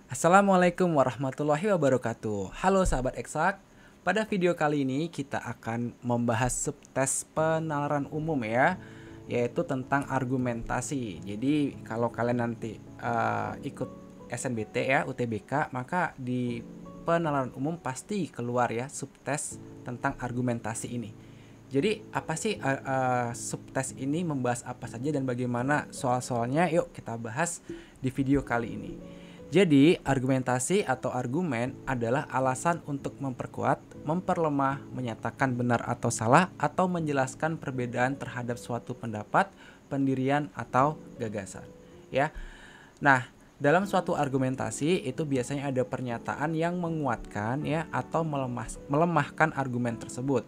Assalamualaikum warahmatullahi wabarakatuh. Halo sahabat eksak. Pada video kali ini kita akan membahas subtes penalaran umum ya, yaitu tentang argumentasi. Jadi kalau kalian nanti ikut SNBT ya, UTBK, maka di penalaran umum pasti keluar ya subtes tentang argumentasi ini. Jadi apa sih subtes ini, membahas apa saja dan bagaimana soal-soalnya? Yuk kita bahas di video kali ini. Jadi, argumentasi atau argumen adalah alasan untuk memperkuat, memperlemah, menyatakan benar atau salah, atau menjelaskan perbedaan terhadap suatu pendapat, pendirian, atau gagasan. Ya. Nah, dalam suatu argumentasi itu biasanya ada pernyataan yang menguatkan ya atau melemahkan argumen tersebut.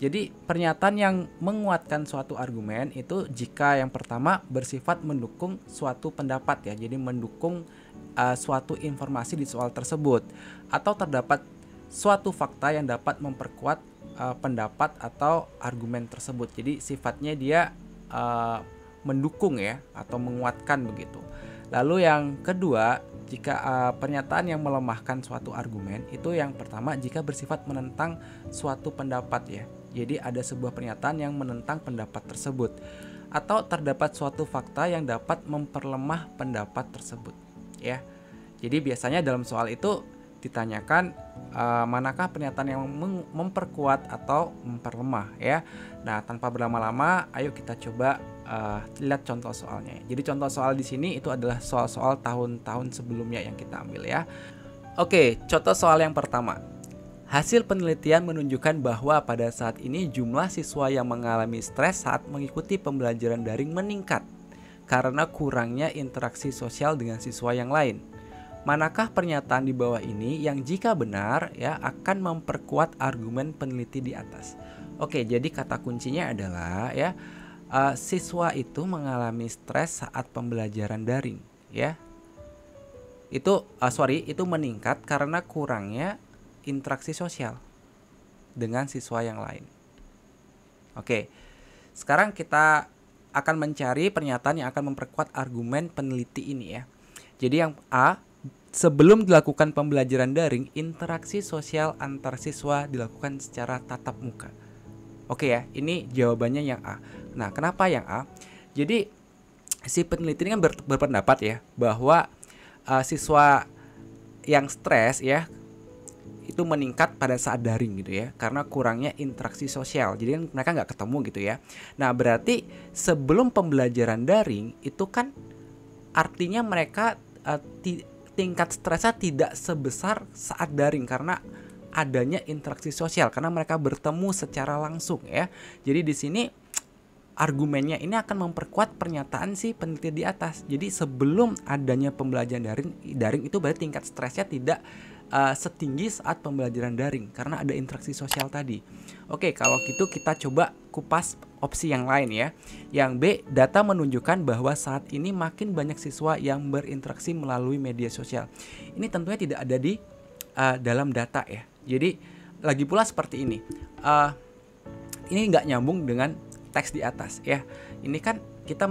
Jadi pernyataan yang menguatkan suatu argumen itu jika yang pertama bersifat mendukung suatu pendapat ya. Jadi mendukung suatu informasi di soal tersebut, atau terdapat suatu fakta yang dapat memperkuat pendapat atau argumen tersebut. Jadi sifatnya dia mendukung ya atau menguatkan begitu. Lalu yang kedua, jika pernyataan yang melemahkan suatu argumen itu yang pertama jika bersifat menentang suatu pendapat ya. Jadi ada sebuah pernyataan yang menentang pendapat tersebut, atau terdapat suatu fakta yang dapat memperlemah pendapat tersebut ya. Jadi biasanya dalam soal itu ditanyakan manakah pernyataan yang memperkuat atau memperlemah ya. Nah, tanpa berlama-lama ayo kita coba lihat contoh soalnya. Jadi contoh soal di sini itu adalah soal-soal tahun-tahun sebelumnya yang kita ambil ya. Oke, contoh soal yang pertama. Hasil penelitian menunjukkan bahwa pada saat ini jumlah siswa yang mengalami stres saat mengikuti pembelajaran daring meningkat karena kurangnya interaksi sosial dengan siswa yang lain. Manakah pernyataan di bawah ini yang jika benar ya akan memperkuat argumen peneliti di atas? Oke, jadi kata kuncinya adalah ya siswa itu mengalami stres saat pembelajaran daring ya. Itu meningkat karena kurangnya interaksi sosial dengan siswa yang lain. Oke, sekarang kita akan mencari pernyataan yang akan memperkuat argumen peneliti ini ya. Jadi yang A, sebelum dilakukan pembelajaran daring, interaksi sosial antar siswa dilakukan secara tatap muka. Oke ya, ini jawabannya yang A. Nah, kenapa yang A? Jadi si peneliti ini kan berpendapat ya bahwa siswa yang stres ya itu meningkat pada saat daring gitu ya, karena kurangnya interaksi sosial. Jadi kan mereka nggak ketemu gitu ya. Nah, berarti sebelum pembelajaran daring itu kan artinya mereka tingkat stresnya tidak sebesar saat daring karena adanya interaksi sosial, karena mereka bertemu secara langsung ya. Jadi di sini argumennya ini akan memperkuat pernyataan si peneliti di atas. Jadi sebelum adanya pembelajaran daring itu berarti tingkat stresnya tidak setinggi saat pembelajaran daring karena ada interaksi sosial tadi. Oke, kalau gitu kita coba kupas opsi yang lain ya. Yang B, data menunjukkan bahwa saat ini makin banyak siswa yang berinteraksi melalui media sosial. Ini tentunya tidak ada di dalam data ya. Jadi lagi pula seperti ini. Ini nggak nyambung dengan teks di atas ya. Ini kan kita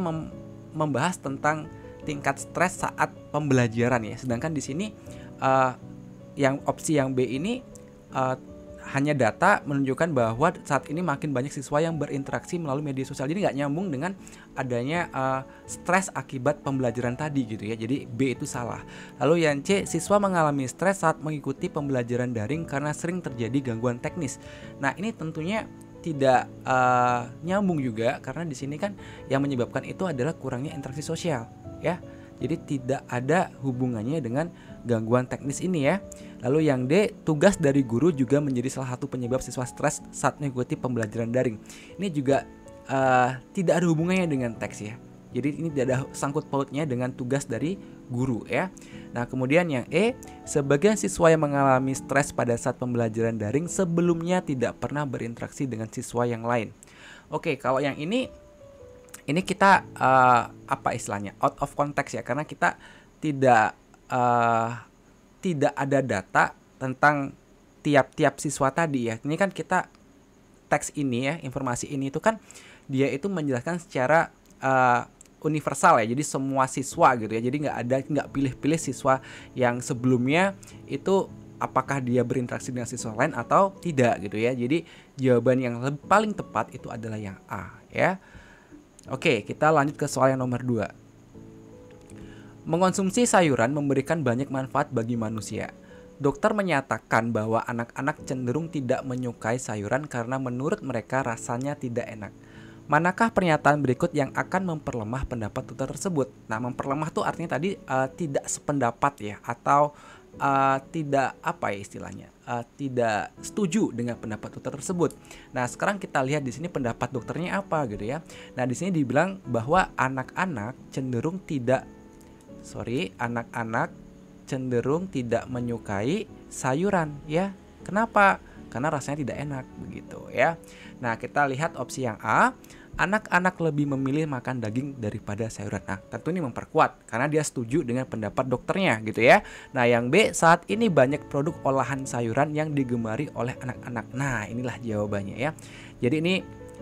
membahas tentang tingkat stres saat pembelajaran ya. Sedangkan di sini yang opsi yang B ini hanya data menunjukkan bahwa saat ini makin banyak siswa yang berinteraksi melalui media sosial. Jadi nggak nyambung dengan adanya stres akibat pembelajaran tadi gitu ya. Jadi B itu salah. Lalu yang C, siswa mengalami stres saat mengikuti pembelajaran daring karena sering terjadi gangguan teknis. Nah, ini tentunya tidak nyambung juga karena di sini kan yang menyebabkan itu adalah kurangnya interaksi sosial ya. Jadi tidak ada hubungannya dengan gangguan teknis ini ya. Lalu yang D, tugas dari guru juga menjadi salah satu penyebab siswa stres saat mengikuti pembelajaran daring. Ini juga tidak ada hubungannya dengan teks ya. Jadi ini tidak ada sangkut pautnya dengan tugas dari guru ya. Nah, kemudian yang E, sebagian siswa yang mengalami stres pada saat pembelajaran daring sebelumnya tidak pernah berinteraksi dengan siswa yang lain. Oke, kalau yang ini kita apa istilahnya out of context ya, karena kita tidak ada data tentang tiap-tiap siswa tadi ya. Ini kan kita teks ini ya, informasi ini itu kan dia itu menjelaskan secara universal ya, jadi semua siswa gitu ya, jadi nggak pilih-pilih siswa yang sebelumnya itu apakah dia berinteraksi dengan siswa lain atau tidak gitu ya. Jadi jawaban yang paling tepat itu adalah yang A ya. Oke, kita lanjut ke soal yang nomor 2. Mengonsumsi sayuran memberikan banyak manfaat bagi manusia. Dokter menyatakan bahwa anak-anak cenderung tidak menyukai sayuran karena menurut mereka rasanya tidak enak. Manakah pernyataan berikut yang akan memperlemah pendapat dokter tersebut? Nah, memperlemah tuh artinya tadi tidak sependapat ya, atau tidak apa ya istilahnya, tidak setuju dengan pendapat dokter tersebut. Nah, sekarang kita lihat di sini pendapat dokternya apa gitu ya. Nah, di sini dibilang bahwa anak-anak cenderung tidak menyukai sayuran ya. Kenapa? Karena rasanya tidak enak begitu ya. Nah, kita lihat opsi yang A. Anak-anak lebih memilih makan daging daripada sayuran. Nah, tentu ini memperkuat karena dia setuju dengan pendapat dokternya gitu ya. Nah, yang B, saat ini banyak produk olahan sayuran yang digemari oleh anak-anak. Nah, inilah jawabannya ya. Jadi ini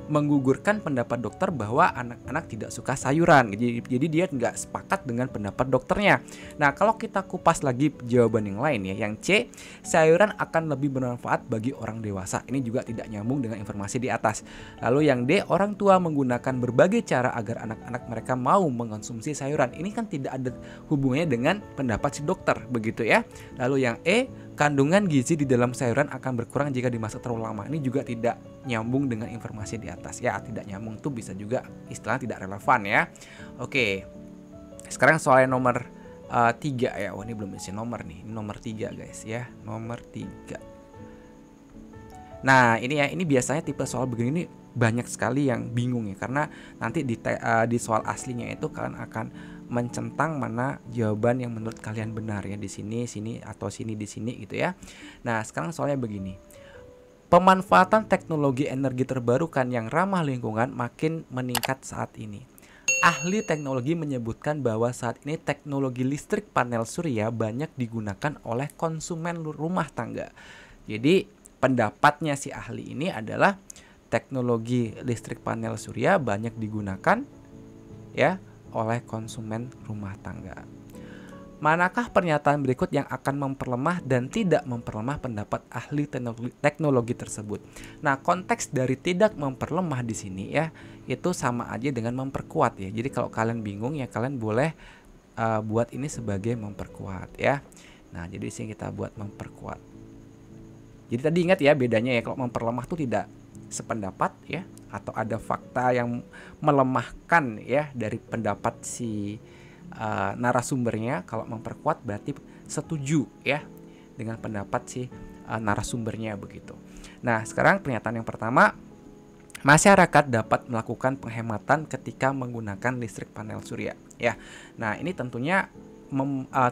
menggugurkan pendapat dokter bahwa anak-anak tidak suka sayuran. Jadi dia nggak sepakat dengan pendapat dokternya. Nah, kalau kita kupas lagi jawaban yang lain ya, yang C, sayuran akan lebih bermanfaat bagi orang dewasa. Ini juga tidak nyambung dengan informasi di atas. Lalu yang D, orang tua menggunakan berbagai cara agar anak-anak mereka mau mengonsumsi sayuran. Ini kan tidak ada hubungannya dengan pendapat si dokter, begitu ya. Lalu yang E, kandungan gizi di dalam sayuran akan berkurang jika dimasak terlalu lama. Ini juga tidak nyambung dengan informasi di atas ya. Tidak nyambung tuh bisa juga istilah tidak relevan ya. Oke, sekarang soal yang nomor 3 ya. Oh, ini belum isi nomor nih. Ini nomor 3 guys ya. Nomor 3. Nah, ini ya, ini biasanya tipe soal begini nih banyak sekali yang bingung ya, karena nanti di soal aslinya itu kalian akan mencentang mana jawaban yang menurut kalian benar ya, di sini atau di sini gitu ya. Nah, sekarang soalnya begini. Pemanfaatan teknologi energi terbarukan yang ramah lingkungan makin meningkat saat ini. Ahli teknologi menyebutkan bahwa saat ini teknologi listrik panel surya banyak digunakan oleh konsumen rumah tangga. Jadi, pendapatnya si ahli ini adalah teknologi listrik panel surya banyak digunakan ya oleh konsumen rumah tangga. Manakah pernyataan berikut yang akan memperlemah dan tidak memperlemah pendapat ahli teknologi tersebut? Nah, konteks dari tidak memperlemah di sini ya, itu sama aja dengan memperkuat ya. Jadi kalau kalian bingung ya, kalian boleh buat ini sebagai memperkuat ya. Nah, jadi sini kita buat memperkuat. Jadi tadi ingat ya bedanya ya, kalau memperlemah itu tidak sependapat ya, atau ada fakta yang melemahkan ya dari pendapat si narasumbernya. Kalau memperkuat berarti setuju ya dengan pendapat si narasumbernya begitu. Nah, sekarang pernyataan yang pertama, masyarakat dapat melakukan penghematan ketika menggunakan listrik panel surya ya. Nah, ini tentunya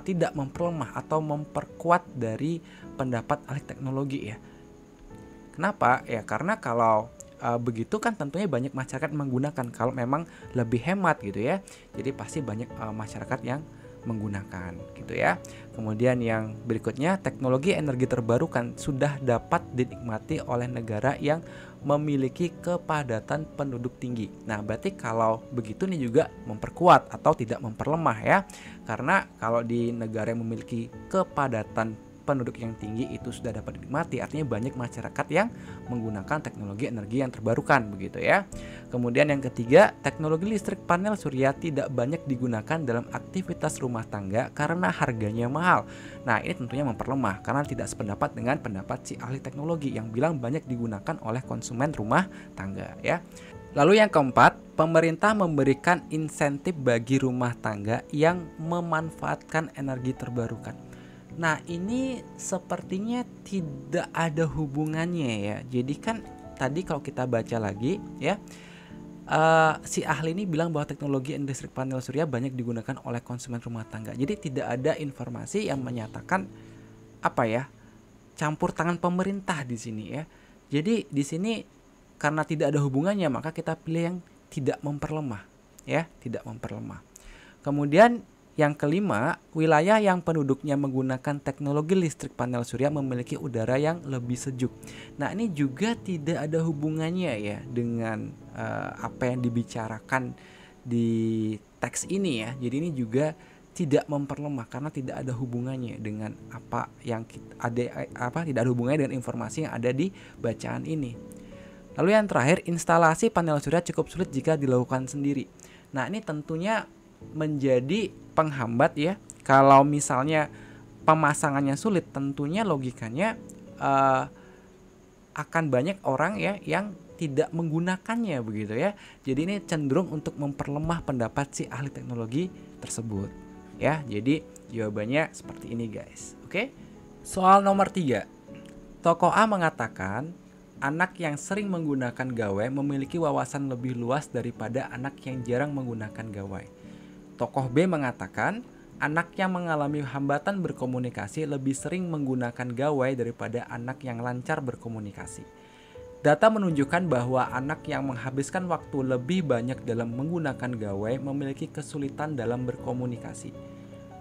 tidak memperlemah atau memperkuat dari pendapat ahli teknologi ya. Kenapa? Ya karena kalau begitu kan tentunya banyak masyarakat menggunakan kalau memang lebih hemat gitu ya. Jadi pasti banyak masyarakat yang menggunakan gitu ya. Kemudian yang berikutnya, teknologi energi terbarukan sudah dapat dinikmati oleh negara yang memiliki kepadatan penduduk tinggi. Nah, berarti kalau begitu nih juga memperkuat atau tidak memperlemah ya. Karena kalau di negara yang memiliki kepadatan penduduk yang tinggi itu sudah dapat dinikmati, artinya banyak masyarakat yang menggunakan teknologi energi yang terbarukan begitu ya. Kemudian yang ketiga, teknologi listrik panel surya tidak banyak digunakan dalam aktivitas rumah tangga karena harganya mahal. Nah, ini tentunya memperlemah karena tidak sependapat dengan pendapat si ahli teknologi yang bilang banyak digunakan oleh konsumen rumah tangga ya. Lalu yang keempat, pemerintah memberikan insentif bagi rumah tangga yang memanfaatkan energi terbarukan. Nah, ini sepertinya tidak ada hubungannya ya. Jadi kan tadi kalau kita baca lagi ya, si ahli ini bilang bahwa teknologi listrik panel surya banyak digunakan oleh konsumen rumah tangga. Jadi tidak ada informasi yang menyatakan campur tangan pemerintah di sini ya. Jadi di sini karena tidak ada hubungannya, maka kita pilih yang tidak memperlemah ya, tidak memperlemah. Kemudian yang kelima, wilayah yang penduduknya menggunakan teknologi listrik panel surya memiliki udara yang lebih sejuk. Nah, ini juga tidak ada hubungannya ya dengan apa yang dibicarakan di teks ini ya. Jadi ini juga tidak memperlemah karena tidak ada hubungannya dengan apa yang tidak ada hubungannya dengan informasi yang ada di bacaan ini. Lalu yang terakhir, instalasi panel surya cukup sulit jika dilakukan sendiri. Nah, ini tentunya menjadi penghambat ya. Kalau misalnya pemasangannya sulit, tentunya logikanya akan banyak orang ya yang tidak menggunakannya begitu ya. Jadi ini cenderung untuk memperlemah pendapat si ahli teknologi tersebut. Ya, jadi jawabannya seperti ini guys. Oke. Soal nomor 3. Tokoh A mengatakan anak yang sering menggunakan gawai memiliki wawasan lebih luas daripada anak yang jarang menggunakan gawai. Tokoh B mengatakan anak yang mengalami hambatan berkomunikasi lebih sering menggunakan gawai daripada anak yang lancar berkomunikasi. Data menunjukkan bahwa anak yang menghabiskan waktu lebih banyak dalam menggunakan gawai memiliki kesulitan dalam berkomunikasi.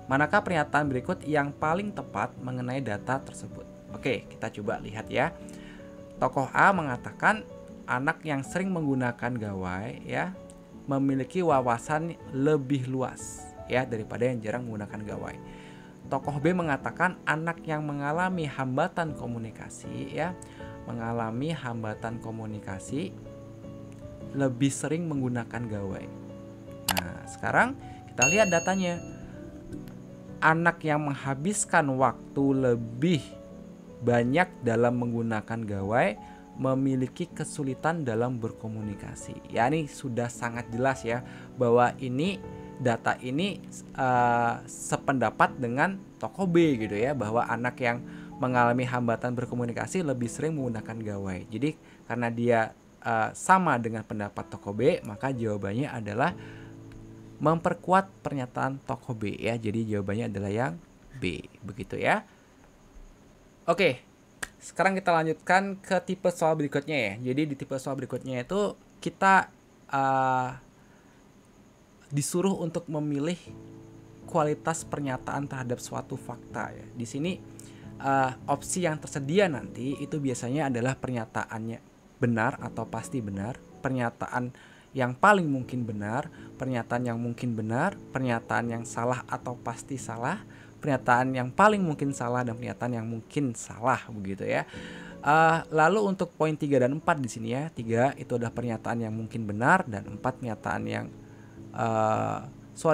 Manakah pernyataan berikut yang paling tepat mengenai data tersebut? Oke, kita coba lihat ya. Tokoh A mengatakan anak yang sering menggunakan gawai ya memiliki wawasan lebih luas ya daripada yang jarang menggunakan gawai. Tokoh B mengatakan anak yang mengalami hambatan komunikasi ya lebih sering menggunakan gawai. Nah, sekarang kita lihat datanya. Anak yang menghabiskan waktu lebih banyak dalam menggunakan gawai memiliki kesulitan dalam berkomunikasi. Ya, ini sudah sangat jelas ya bahwa ini data ini sependapat dengan tokoh B gitu ya, bahwa anak yang mengalami hambatan berkomunikasi lebih sering menggunakan gawai. Jadi karena dia sama dengan pendapat tokoh B, maka jawabannya adalah memperkuat pernyataan tokoh B ya. Jadi jawabannya adalah yang B, begitu ya. Oke, sekarang kita lanjutkan ke tipe soal berikutnya ya. Jadi di tipe soal berikutnya itu kita disuruh untuk memilih kualitas pernyataan terhadap suatu fakta ya. Di sini opsi yang tersedia nanti itu biasanya adalah pernyataannya benar atau pasti benar, pernyataan yang paling mungkin benar, pernyataan yang mungkin benar, pernyataan yang salah atau pasti salah, pernyataan yang paling mungkin salah, dan pernyataan yang mungkin salah begitu ya. Lalu untuk poin 3 dan 4 di sini ya. 3 itu adalah pernyataan yang mungkin benar, dan 4 pernyataan yang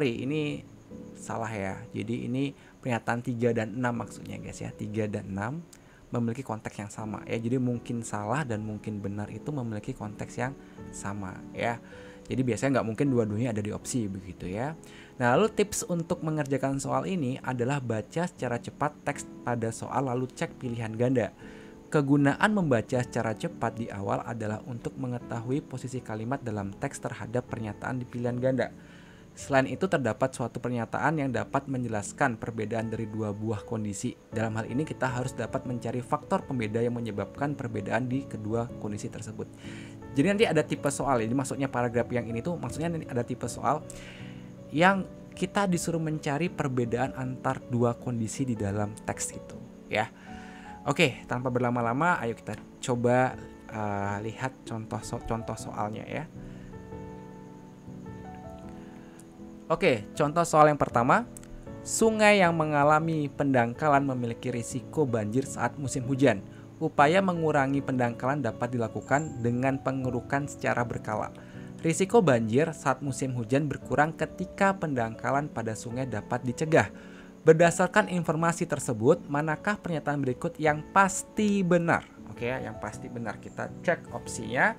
ini salah ya. Jadi ini pernyataan 3 dan 6 maksudnya guys ya. 3 dan 6 memiliki konteks yang sama ya. Jadi mungkin salah dan mungkin benar itu memiliki konteks yang sama ya. Jadi biasanya nggak mungkin dua-duanya ada di opsi begitu ya. Nah, lalu tips untuk mengerjakan soal ini adalah baca secara cepat teks pada soal lalu cek pilihan ganda. Kegunaan membaca secara cepat di awal adalah untuk mengetahui posisi kalimat dalam teks terhadap pernyataan di pilihan ganda. Selain itu terdapat suatu pernyataan yang dapat menjelaskan perbedaan dari dua buah kondisi. Dalam hal ini kita harus dapat mencari faktor pembeda yang menyebabkan perbedaan di kedua kondisi tersebut. Jadi nanti ada tipe soal, jadi maksudnya paragraf yang ini tuh maksudnya ada tipe soal yang kita disuruh mencari perbedaan antar dua kondisi di dalam teks itu ya. Oke, tanpa berlama-lama ayo kita coba lihat contoh soalnya ya. Oke, contoh soal yang pertama. Sungai yang mengalami pendangkalan memiliki risiko banjir saat musim hujan. Upaya mengurangi pendangkalan dapat dilakukan dengan pengerukan secara berkala. Risiko banjir saat musim hujan berkurang ketika pendangkalan pada sungai dapat dicegah. Berdasarkan informasi tersebut, manakah pernyataan berikut yang pasti benar? Oke, yang pasti benar. Kita cek opsinya.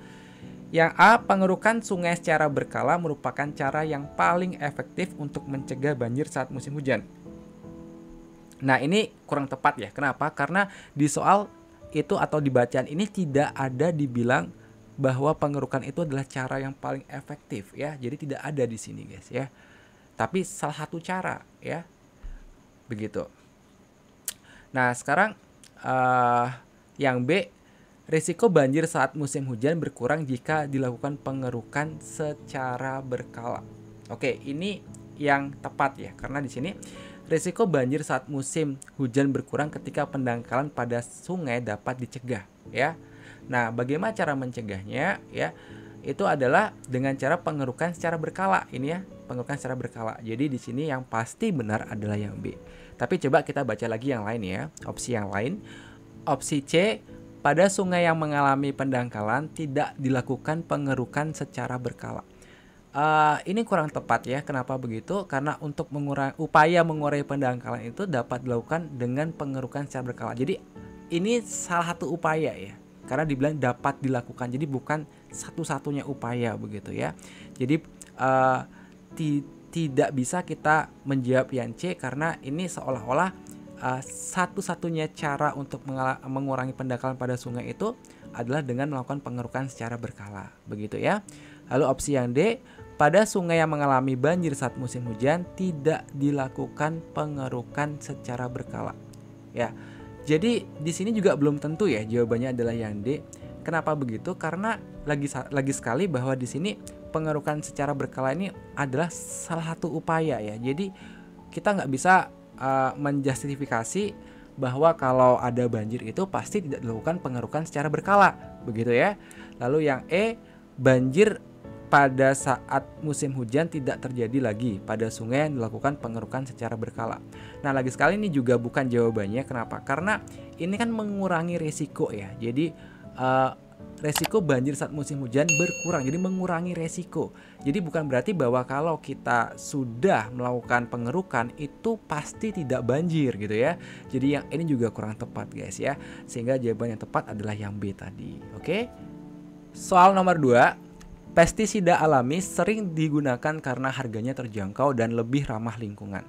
Yang A, pengerukan sungai secara berkala merupakan cara yang paling efektif untuk mencegah banjir saat musim hujan. Nah, ini kurang tepat ya. Kenapa? Karena di soal itu atau di bacaan ini tidak ada dibilang bahwa pengerukan itu adalah cara yang paling efektif ya. Jadi tidak ada di sini guys ya. Tapi salah satu cara ya. Begitu. Nah, sekarang yang B, risiko banjir saat musim hujan berkurang jika dilakukan pengerukan secara berkala. Oke, ini yang tepat ya, karena di sini risiko banjir saat musim hujan berkurang ketika pendangkalan pada sungai dapat dicegah ya. Nah, bagaimana cara mencegahnya ya? itu adalah dengan cara pengerukan secara berkala. Ini ya, pengerukan secara berkala. Jadi di sini yang pasti benar adalah yang B. Tapi coba kita baca lagi yang lain ya, opsi yang lain. Opsi C, pada sungai yang mengalami pendangkalan tidak dilakukan pengerukan secara berkala. Ini kurang tepat ya. Kenapa begitu? Karena untuk upaya mengurai pendangkalan itu dapat dilakukan dengan pengerukan secara berkala. Jadi ini salah satu upaya ya. Karena dibilang dapat dilakukan, jadi bukan satu-satunya upaya begitu ya. Jadi tidak bisa kita menjawab yang C karena ini seolah-olah satu-satunya cara untuk mengurangi pendangkalan pada sungai itu adalah dengan melakukan pengerukan secara berkala, begitu ya. Lalu opsi yang D, pada sungai yang mengalami banjir saat musim hujan tidak dilakukan pengerukan secara berkala. Ya. Jadi di sini juga belum tentu ya jawabannya adalah yang D. Kenapa begitu? Karena lagi sekali bahwa di sini pengerukan secara berkala ini adalah salah satu upaya ya. Jadi kita nggak bisa menjustifikasi bahwa kalau ada banjir itu pasti tidak dilakukan pengerukan secara berkala, begitu ya. Lalu yang E, banjir pada saat musim hujan tidak terjadi lagi pada sungai yang dilakukan pengerukan secara berkala. Nah, lagi sekali ini juga bukan jawabannya. Kenapa? Karena ini kan mengurangi resiko ya. Jadi resiko banjir saat musim hujan berkurang, jadi mengurangi resiko. Jadi bukan berarti bahwa kalau kita sudah melakukan pengerukan itu pasti tidak banjir gitu ya. Jadi yang ini juga kurang tepat guys ya. Sehingga jawaban yang tepat adalah yang B tadi. Oke. Soal nomor 2. Pestisida alami sering digunakan karena harganya terjangkau dan lebih ramah lingkungan.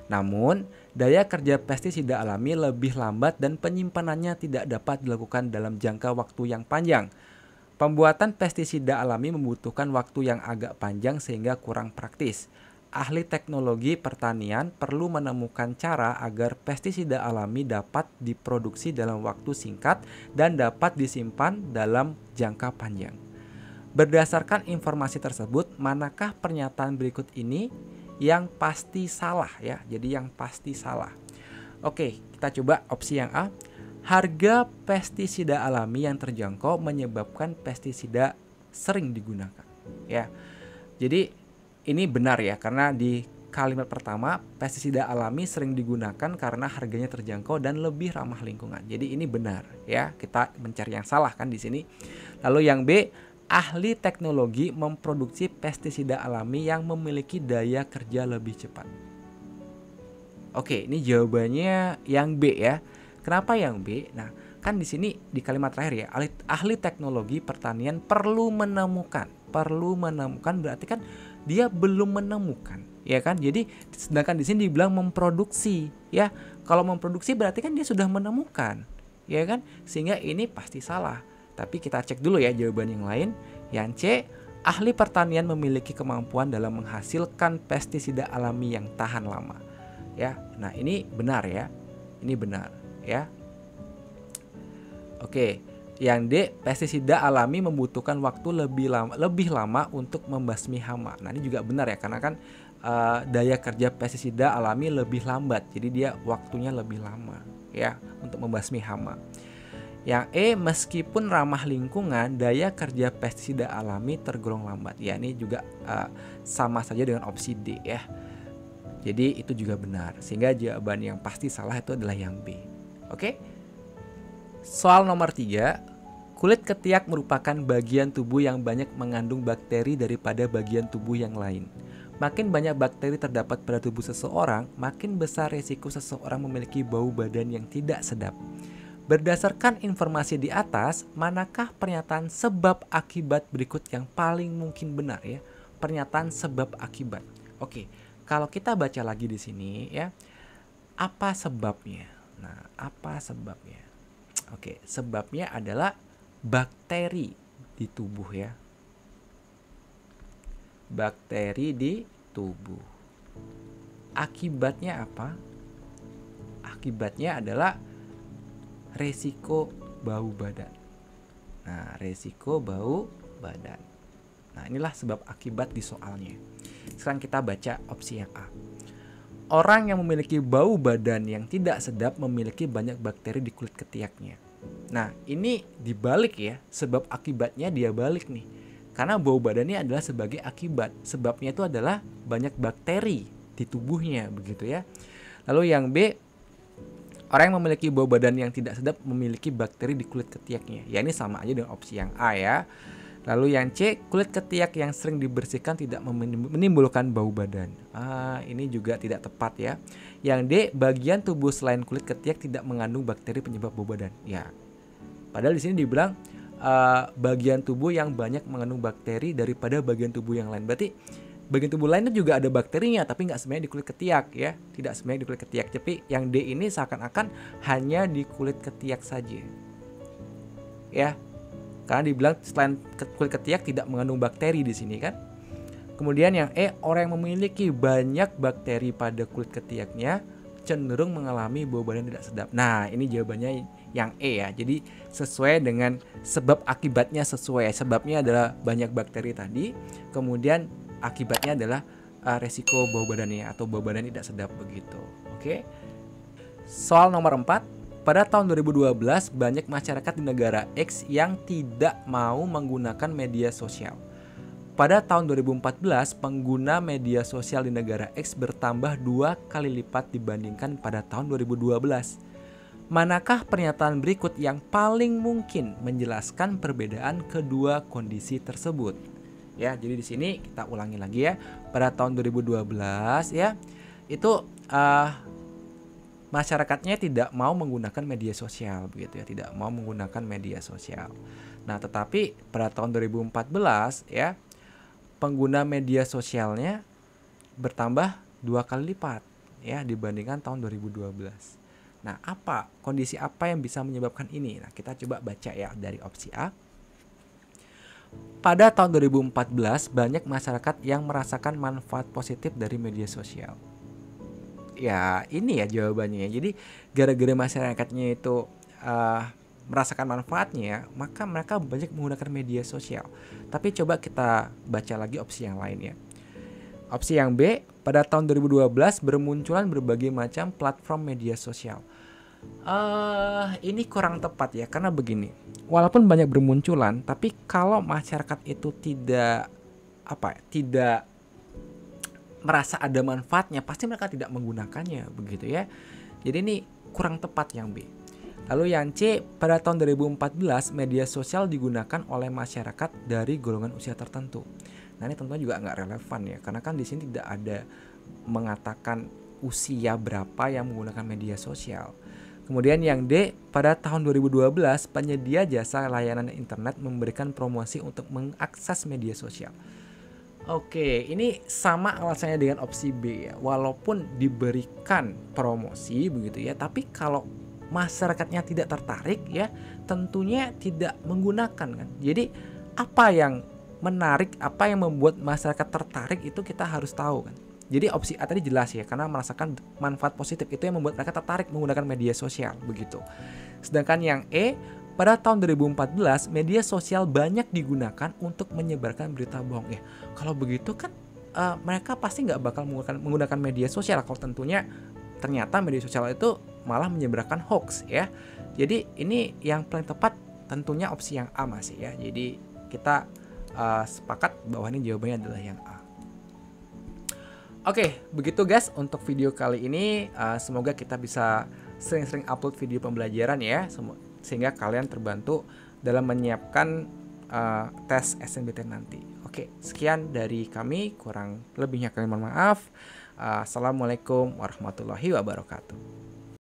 Namun, daya kerja pestisida alami lebih lambat dan penyimpanannya tidak dapat dilakukan dalam jangka waktu yang panjang. Pembuatan pestisida alami membutuhkan waktu yang agak panjang sehingga kurang praktis. Ahli teknologi pertanian perlu menemukan cara agar pestisida alami dapat diproduksi dalam waktu singkat dan dapat disimpan dalam jangka panjang. Berdasarkan informasi tersebut, manakah pernyataan berikut ini yang pasti salah ya? Jadi yang pasti salah. Oke, kita coba opsi yang A. Harga pestisida alami yang terjangkau menyebabkan pestisida sering digunakan. Ya. Jadi ini benar ya, karena di kalimat pertama pestisida alami sering digunakan karena harganya terjangkau dan lebih ramah lingkungan. Jadi ini benar ya. Kita mencari yang salah kan di sini. Lalu yang B, ahli teknologi memproduksi pestisida alami yang memiliki daya kerja lebih cepat. Oke, ini jawabannya yang B ya. Kenapa yang B? Nah, kan di sini di kalimat terakhir ya, ahli teknologi pertanian perlu menemukan berarti kan dia belum menemukan, ya kan? Jadi sedangkan di sini dibilang memproduksi, ya. Kalau memproduksi berarti kan dia sudah menemukan, ya kan? Sehingga ini pasti salah. Tapi kita cek dulu ya jawaban yang lain. Yang C, ahli pertanian memiliki kemampuan dalam menghasilkan pestisida alami yang tahan lama. Ya, nah ini benar ya. Ini benar ya. Oke, yang D, pestisida alami membutuhkan waktu lebih lama untuk membasmi hama. Nah, ini juga benar ya, karena kan daya kerja pestisida alami lebih lambat. Jadi dia waktunya lebih lama ya untuk membasmi hama. Yang E, meskipun ramah lingkungan, daya kerja pestisida alami tergolong lambat. Ya, ini juga sama saja dengan opsi D ya. Jadi itu juga benar. Sehingga jawaban yang pasti salah itu adalah yang B. Oke. Soal nomor 3. Kulit ketiak merupakan bagian tubuh yang banyak mengandung bakteri daripada bagian tubuh yang lain. Makin banyak bakteri terdapat pada tubuh seseorang, makin besar resiko seseorang memiliki bau badan yang tidak sedap. Berdasarkan informasi di atas, manakah pernyataan sebab akibat berikut yang paling mungkin benar ya? Pernyataan sebab akibat. Oke, kalau kita baca lagi di sini ya, apa sebabnya? Nah, apa sebabnya? Oke, sebabnya adalah bakteri di tubuh ya. Bakteri di tubuh. Akibatnya apa? Akibatnya adalah resiko bau badan. Nah, resiko bau badan. Nah, inilah sebab akibat di soalnya. Sekarang kita baca opsi yang A. Orang yang memiliki bau badan yang tidak sedap memiliki banyak bakteri di kulit ketiaknya. Nah, ini dibalik ya, sebab akibatnya dia balik nih. Karena bau badannya adalah sebagai akibat. Sebabnya itu adalah banyak bakteri di tubuhnya, begitu ya. Lalu yang B, orang yang memiliki bau badan yang tidak sedap memiliki bakteri di kulit ketiaknya. Ya, ini sama aja dengan opsi yang A ya. Lalu yang C, kulit ketiak yang sering dibersihkan tidak menimbulkan bau badan. Ini juga tidak tepat ya. Yang D, bagian tubuh selain kulit ketiak tidak mengandung bakteri penyebab bau badan. Ya, padahal di sini dibilang bagian tubuh yang banyak mengandung bakteri daripada bagian tubuh yang lain. Berarti bagian tubuh lain itu juga ada bakterinya, tapi nggak semuanya di kulit ketiak ya. Tidak semuanya di kulit ketiak. Tapi yang D ini seakan-akan hanya di kulit ketiak saja. Ya. Karena dibilang selain kulit ketiak tidak mengandung bakteri di sini kan. Kemudian yang E, orang yang memiliki banyak bakteri pada kulit ketiaknya cenderung mengalami bau badan tidak sedap. Nah, ini jawabannya yang E ya. Jadi sesuai dengan sebab akibatnya sesuai. Sebabnya adalah banyak bakteri tadi, kemudian akibatnya adalah resiko bau badannya atau bau badan tidak sedap begitu. Oke. Soal nomor 4. Pada tahun 2012, banyak masyarakat di negara X yang tidak mau menggunakan media sosial. Pada tahun 2014, pengguna media sosial di negara X bertambah 2 kali lipat dibandingkan pada tahun 2012. Manakah pernyataan berikut yang paling mungkin menjelaskan perbedaan kedua kondisi tersebut? Ya, jadi di sini kita ulangi lagi ya. Pada tahun 2012 ya, itu masyarakatnya tidak mau menggunakan media sosial begitu ya, tidak mau menggunakan media sosial. Nah, tetapi pada tahun 2014 ya, pengguna media sosialnya bertambah 2 kali lipat ya dibandingkan tahun 2012. Nah, kondisi apa yang bisa menyebabkan ini? Nah, kita coba baca ya dari opsi A. Pada tahun 2014 banyak masyarakat yang merasakan manfaat positif dari media sosial. Ya, ini ya jawabannya. Jadi gara-gara masyarakatnya itu merasakan manfaatnya, maka mereka banyak menggunakan media sosial. Tapi coba kita baca lagi opsi yang lain ya. Opsi yang B, pada tahun 2012 bermunculan berbagai macam platform media sosial. Ini kurang tepat ya, karena begini. Walaupun banyak bermunculan, tapi kalau masyarakat itu tidak merasa ada manfaatnya, pasti mereka tidak menggunakannya begitu ya. Jadi ini kurang tepat yang B. Lalu yang C, pada tahun 2014 media sosial digunakan oleh masyarakat dari golongan usia tertentu. Nah, ini tentunya juga nggak relevan ya, karena kan di sini tidak ada mengatakan usia berapa yang menggunakan media sosial. Kemudian yang D, pada tahun 2012 penyedia jasa layanan internet memberikan promosi untuk mengakses media sosial. Oke, ini sama alasannya dengan opsi B ya. Walaupun diberikan promosi begitu ya, tapi kalau masyarakatnya tidak tertarik ya, tentunya tidak menggunakan kan. Jadi apa yang menarik, apa yang membuat masyarakat tertarik itu kita harus tahu kan. Jadi opsi A tadi jelas ya, karena merasakan manfaat positif itu yang membuat mereka tertarik menggunakan media sosial begitu. Sedangkan yang E, pada tahun 2014 media sosial banyak digunakan untuk menyebarkan berita bohong ya. Kalau begitu kan mereka pasti nggak bakal menggunakan media sosial kalau tentunya ternyata media sosial itu malah menyebarkan hoax ya. Jadi ini yang paling tepat tentunya opsi yang A masih ya. Jadi kita sepakat bahwa ini jawabannya adalah yang A. Oke, begitu guys untuk video kali ini. Semoga kita bisa sering-sering upload video pembelajaran ya, sehingga kalian terbantu dalam menyiapkan tes SNBT nanti. Oke, sekian dari kami, kurang lebihnya kami mohon maaf. Assalamualaikum warahmatullahi wabarakatuh.